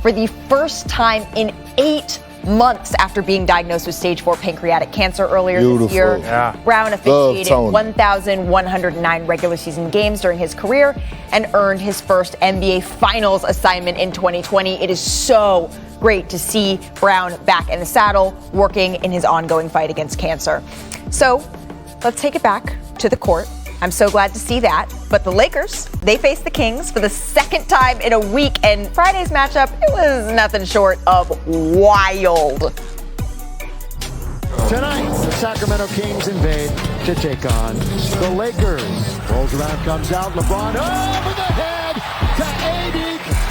for the first time in 8 months after being diagnosed with stage 4 pancreatic cancer earlier this year. Yeah. Brown officiated 1,109 regular season games during his career and earned his first NBA Finals assignment in 2020. It is so great to see Brown back in the saddle, working in his ongoing fight against cancer. So let's take it back to the court. I'm so glad to see that. But the Lakers, they face the Kings for the second time in a week, and Friday's matchup, it was nothing short of wild. Tonight, the Sacramento Kings invade to take on the Lakers. Rolls around, comes out, LeBron over the head to AD.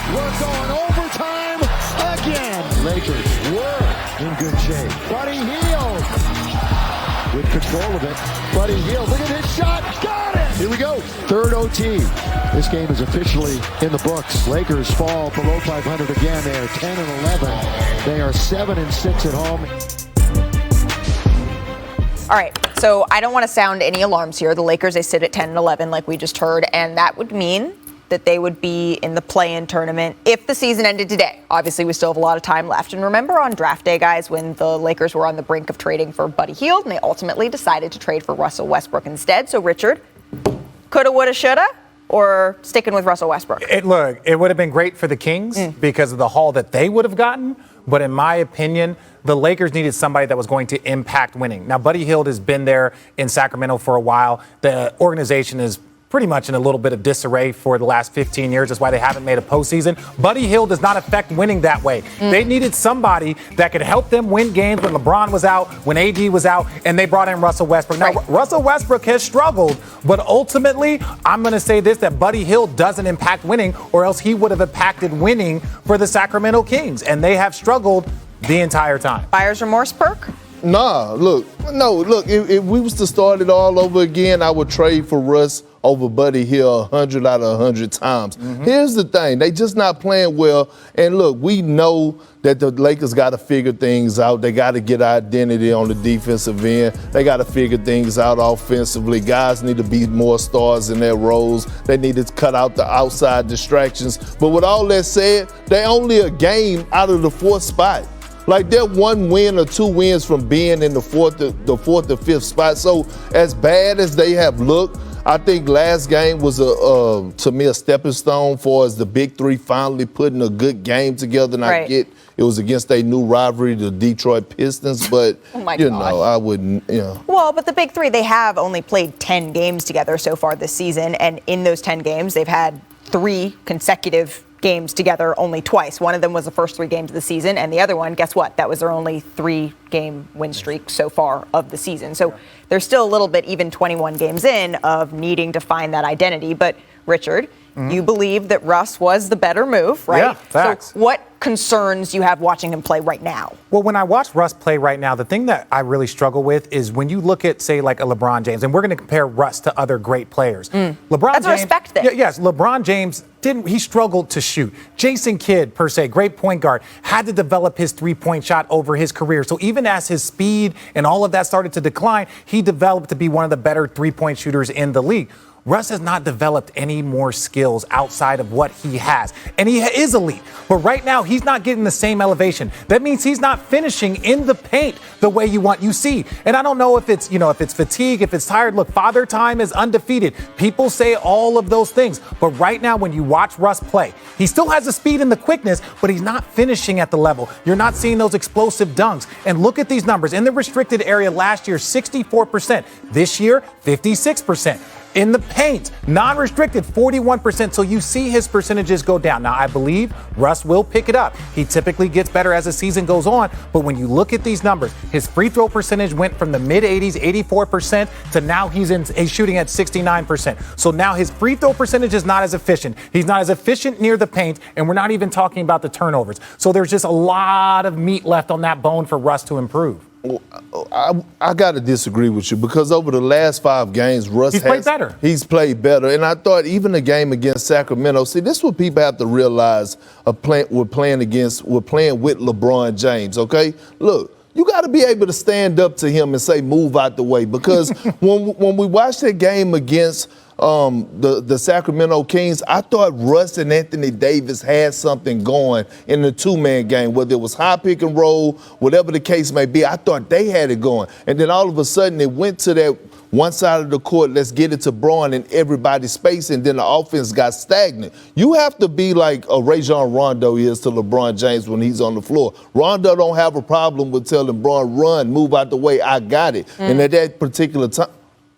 We're going overtime again. Lakers were in good shape. Buddy Hield with control of it. Buddy Hield, look at his shot. Got it! Here we go. Third OT. This game is officially in the books. Lakers fall below 500 again. They are 10-11. They are 7-6 at home. All right, so I don't want to sound any alarms here. The Lakers, they sit at 10-11 like we just heard, and that would mean that they would be in the play-in tournament if the season ended today. Obviously, we still have a lot of time left. And remember on draft day, guys, when the Lakers were on the brink of trading for Buddy Hield, and they ultimately decided to trade for Russell Westbrook instead. So, Richard, coulda, woulda, shoulda, or sticking with Russell Westbrook? Look, it would have been great for the Kings because of the haul that they would have gotten. But in my opinion, the Lakers needed somebody that was going to impact winning. Now, Buddy Hield has been there in Sacramento for a while. The organization is pretty much in a little bit of disarray for the last 15 years. That's why they haven't made a postseason. Buddy Hield does not affect winning that way. They needed somebody that could help them win games when LeBron was out, when AD was out, and they brought in Russell Westbrook. Now, Russell Westbrook has struggled, but ultimately, I'm going to say this, that Buddy Hield doesn't impact winning, or else he would have impacted winning for the Sacramento Kings, and they have struggled the entire time. Buyer's remorse, Perk? Look, if we was to start it all over again, I would trade for Russ over Buddy Hield 100 out of 100 times. Here's the thing, they just not playing well. And look, we know that the Lakers got to figure things out. They got to get identity on the defensive end. They got to figure things out offensively. Guys need to be more stars in their roles. They need to cut out the outside distractions. But with all that said, they only a game out of the 4th spot. Like they're 1 win or 2 wins from being in the fourth or 5th spot. So as bad as they have looked, I think last game was to me a stepping stone for as the big three finally putting a good game together. And I get it was against a new rivalry, the Detroit Pistons, but I wouldn't. Well, but the big three, they have only played 10 games together so far this season, and in those 10 games, they've had 3 consecutive games together only twice. One of them was the first 3 games of the season, and the other one, guess what? That was their only 3-game win streak so far of the season. So there's still a little bit, even 21 games in, of needing to find that identity. But Richard, you believe that Russ was the better move, right? Yeah, facts. So what concerns you have watching him play right now? Well, when I watch Russ play right now, the thing that I really struggle with is when you look at, say, like a LeBron James, and we're going to compare Russ to other great players. LeBron That's James, a respect thing. Yes, LeBron James he struggled to shoot. Jason Kidd, per se, great point guard, had to develop his 3-point shot over his career. So even as his speed and all of that started to decline, he developed to be one of the better 3-point shooters in the league. Russ has not developed any more skills outside of what he has. And he is elite. But right now, he's not getting the same elevation. That means he's not finishing in the paint the way you see. And I don't know if it's, if it's fatigue, if it's tired. Look, Father Time is undefeated. People say all of those things. But right now, when you watch Russ play, he still has the speed and the quickness, but he's not finishing at the level. You're not seeing those explosive dunks. And look at these numbers. In the restricted area last year, 64%. This year, 56%. In the paint, non-restricted, 41%. So you see his percentages go down. Now, I believe Russ will pick it up. He typically gets better as the season goes on. But when you look at these numbers, his free throw percentage went from the mid-80s, 84%, to now he's shooting at 69%. So now his free throw percentage is not as efficient. He's not as efficient near the paint, and we're not even talking about the turnovers. So there's just a lot of meat left on that bone for Russ to improve. I got to disagree with you because over the last 5 games, Russ played better. He's played better. And I thought even the game against Sacramento, see, this is what people have to realize we're playing with LeBron James, okay? Look, you got to be able to stand up to him and say, move out the way. Because when we watched that game against the Sacramento Kings, I thought Russ and Anthony Davis had something going in the two-man game, whether it was high pick and roll, whatever the case may be. I thought they had it going. And then all of a sudden it went to that one side of the court, let's get it to Braun and everybody's space, and then the offense got stagnant. You have to be like a Rajon Rondo is to LeBron James when he's on the floor. Rondo don't have a problem with telling Braun, run, move out the way, I got it. And at that particular time,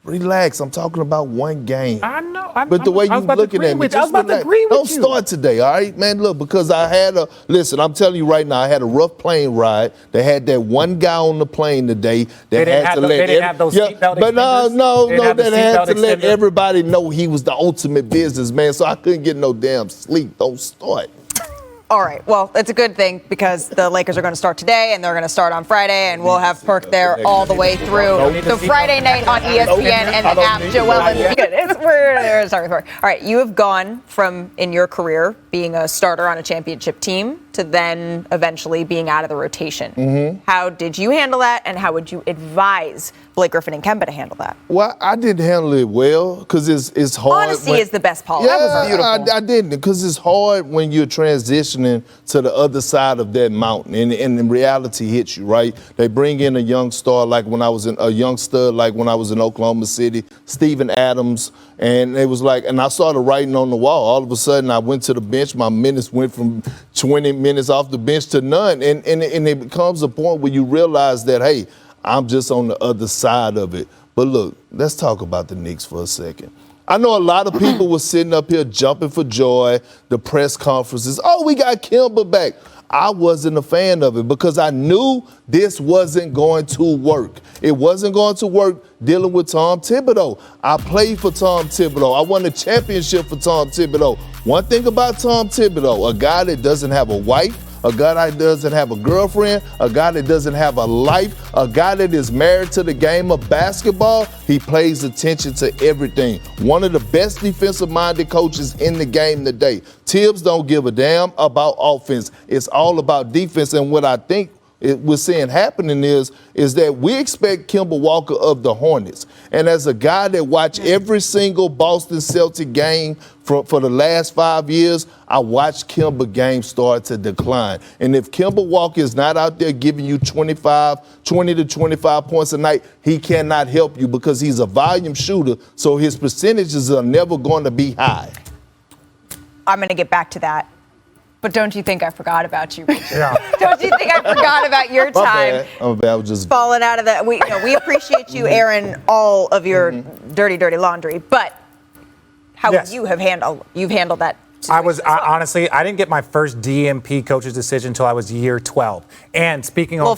relax, I'm talking about one game. I know. But the way you looking at me, just relax. Don't start today, all right, man? Look, because listen, I'm telling you right now, I had a rough plane ride. They had that one guy on the plane today that they didn't have those seatbelt but extenders? they had to let everybody know he was the ultimate businessman, so I couldn't get no damn sleep. Don't start. All right. Well, it's a good thing because the Lakers are going to start today and they're going to start on Friday, and we'll have Perk there all the way through the Friday night on ESPN and the app. Joel Embiid. We're sorry for. All right. You have gone from in your career being a starter on a championship team to then eventually being out of the rotation. Mm-hmm. How did you handle that, and how would you advise Blake Griffin and Kemba to handle that? Well, I didn't handle it well because it's hard. Honesty is the best policy. Yeah, that was beautiful. I didn't, because it's hard when you're transitioning to the other side of that mountain, and reality hits you, right? They bring in a young star like when I was in Oklahoma City, Steven Adams, and it was like, and I started writing on the wall. All of a sudden, I went to the bench. My minutes went from 20 minutes off the bench to none, and it becomes a point where you realize that, hey, I'm just on the other side of it. But look, let's talk about the Knicks for a second. I know a lot of people were sitting up here jumping for joy, the press conferences. Oh, we got Kemba back. I wasn't a fan of it because I knew this wasn't going to work. It wasn't going to work dealing with Tom Thibodeau. I played for Tom Thibodeau. I won a championship for Tom Thibodeau. One thing about Tom Thibodeau, a guy that doesn't have a wife, a guy that doesn't have a girlfriend, a guy that doesn't have a life, a guy that is married to the game of basketball, he pays attention to everything. One of the best defensive-minded coaches in the game today. Tibbs don't give a damn about offense. It's all about defense. And what I think we're seeing happening is that we expect Kemba Walker of the Hornets. And as a guy that watched every single Boston Celtic game for the last 5 years, I watched Kemba games start to decline. And if Kemba Walker is not out there giving you 20 to 25 points a night, he cannot help you because he's a volume shooter, so his percentages are never going to be high. I'm going to get back to that. But don't you think I forgot about you, Richard? Yeah. Don't you think I forgot about your time? My bad. I was just falling out of that. We appreciate you airing all of your dirty laundry. But how would you have handled that situation? Honestly, I didn't get my first DMP coach's decision until I was year 12. And speaking on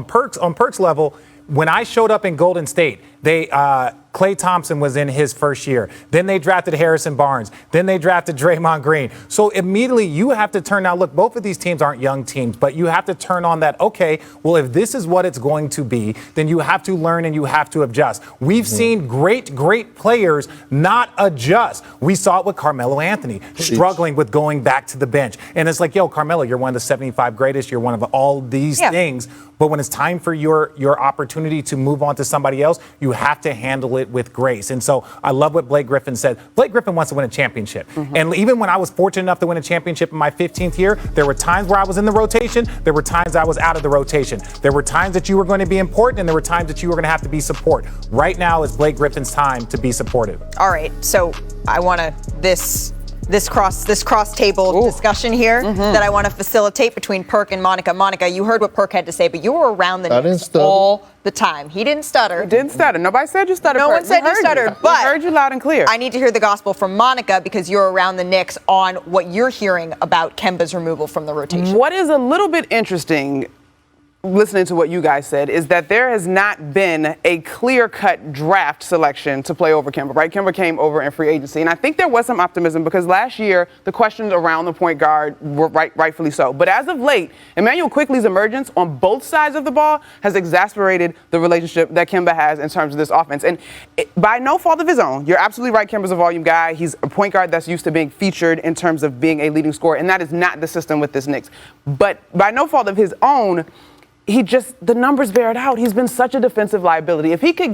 Perk's level, when I showed up in Golden State, Klay Thompson was in his first year. Then they drafted Harrison Barnes. Then they drafted Draymond Green. So immediately you have to turn. Now, look, both of these teams aren't young teams, but you have to turn on that, okay, well, if this is what it's going to be, then you have to learn and you have to adjust. We've seen great players not adjust. We saw it with Carmelo Anthony struggling with going back to the bench. And it's like, yo, Carmelo, you're one of the 75 greatest. You're one of all these things. But when it's time for your opportunity to move on to somebody else, you have to handle it with grace. And so I love what Blake Griffin said. Blake Griffin wants to win a championship. And even when I was fortunate enough to win a championship in my 15th year, there were times where I was in the rotation. There were times I was out of the rotation. There were times that you were going to be important, and there were times that you were going to have to be support. Right now is Blake Griffin's time to be supportive. All right. So I want to this cross table discussion here that I want to facilitate between Perk and Monica. Monica, you heard what Perk had to say, but you were around the Knicks all the time. He didn't stutter. You didn't stutter. Nobody said you stuttered. No one said you stuttered, but I heard you loud and clear. I need to hear the gospel from Monica because you're around the Knicks on what you're hearing about Kemba's removal from the rotation. What is a little bit interesting, listening to what you guys said, is that there has not been a clear-cut draft selection to play over Kemba, right? Kemba came over in free agency, and I think there was some optimism because last year the questions around the point guard were rightfully so. But as of late, Immanuel Quickley's emergence on both sides of the ball has exacerbated the relationship that Kemba has in terms of this offense. And by no fault of his own, you're absolutely right, Kemba's a volume guy. He's a point guard that's used to being featured in terms of being a leading scorer, and that is not the system with this Knicks. But by no fault of his own, the numbers bear it out. He's been such a defensive liability. If he could get